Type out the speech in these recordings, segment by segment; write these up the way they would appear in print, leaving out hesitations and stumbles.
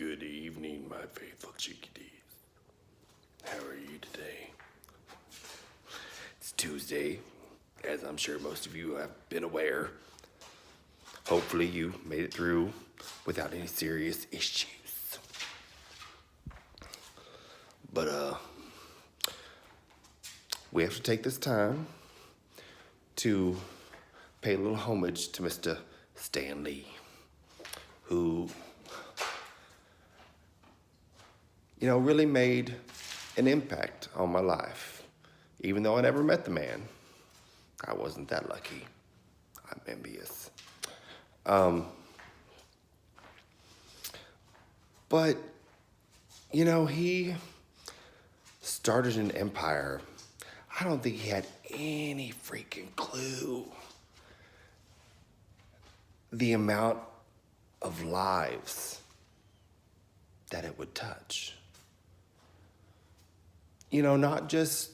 Good evening, my faithful chickadees. How are you today? It's Tuesday, as I'm sure most of you have been aware. Hopefully you made it through without any serious issues. But we have to take this time to pay a little homage to Mr. Stan Lee, who really made an impact on my life. Even though I never met the man, I wasn't that lucky. I'm envious. But, he started an empire. I don't think he had any freaking clue the amount of lives that it would touch. Not just,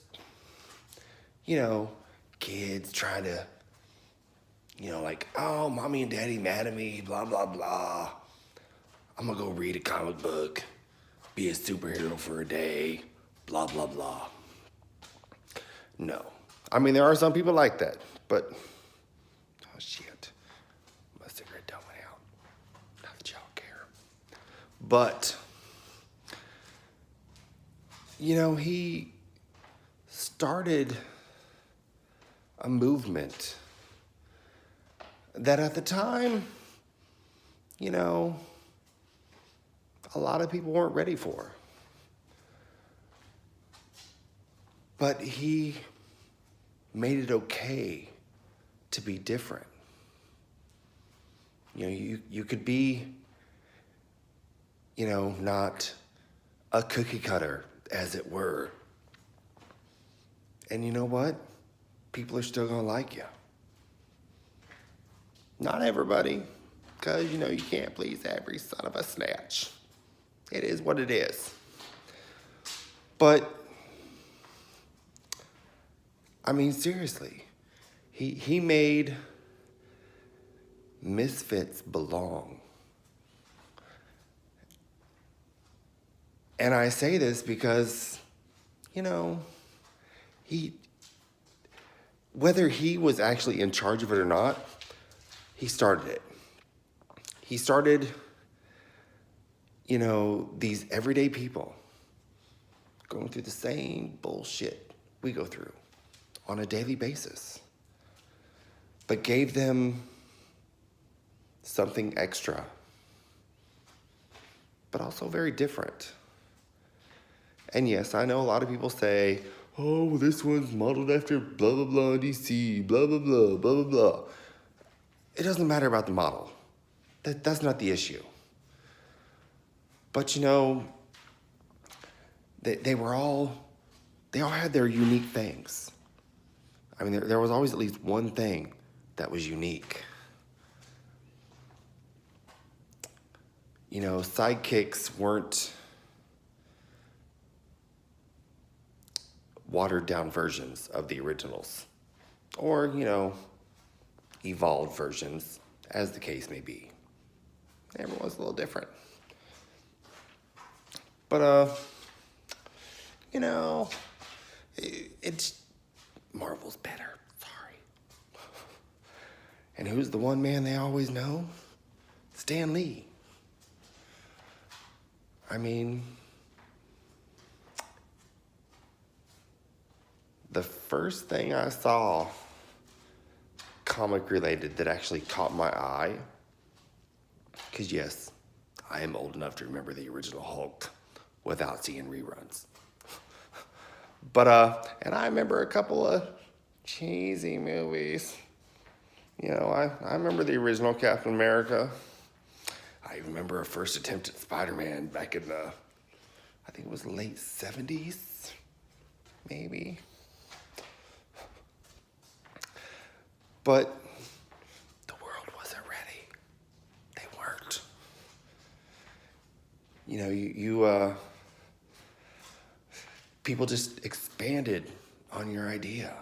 kids trying to, oh, mommy and daddy mad at me, blah, blah, blah. I'm gonna go read a comic book, be a superhero for a day, blah, blah, blah. No. I mean, there are some people like that, but, oh, shit. My cigarette done went out. Not that y'all care. But, he started a movement that at the time, a lot of people weren't ready for. But he made it okay to be different. You could be, not a cookie cutter, as it were. And you know what? People are still gonna like you. Not everybody, because you can't please every son of a snatch. It is what it is. But, I mean, seriously, he made misfits belong. And I say this because, whether he was actually in charge of it or not, he started it. He started, these everyday people going through the same bullshit we go through on a daily basis, but gave them something extra, but also very different. And yes, I know a lot of people say, oh, well, this one's modeled after blah, blah, blah, DC, blah, blah, blah, blah, blah, blah. It doesn't matter about the model. That's not the issue. But, they all had their unique things. I mean, there was always at least one thing that was unique. Sidekicks weren't watered down versions of the originals, or, evolved versions, as the case may be. Everyone's a little different. But, it's Marvel's better. Sorry. And who's the one man they always know? Stan Lee. I mean, the first thing I saw comic related that actually caught my eye, because yes, I am old enough to remember the original Hulk without seeing reruns. But, and I remember a couple of cheesy movies. I remember the original Captain America. I remember a first attempt at Spider-Man back in the, I think it was late 70s, maybe. But the world wasn't ready. They weren't. People just expanded on your idea.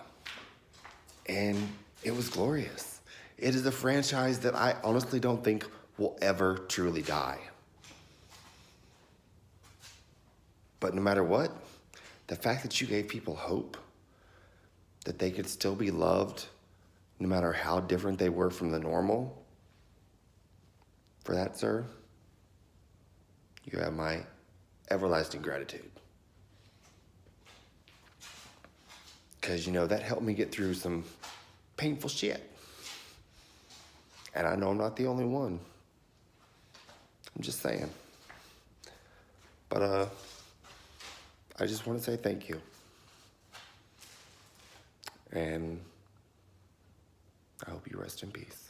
And it was glorious. It is a franchise that I honestly don't think will ever truly die. But no matter what, the fact that you gave people hope, that they could still be loved no matter how different they were from the normal, for that, sir, you have my everlasting gratitude. Because, that helped me get through some painful shit. And I know I'm not the only one. I'm just saying. But I just want to say thank you. And I hope you rest in peace.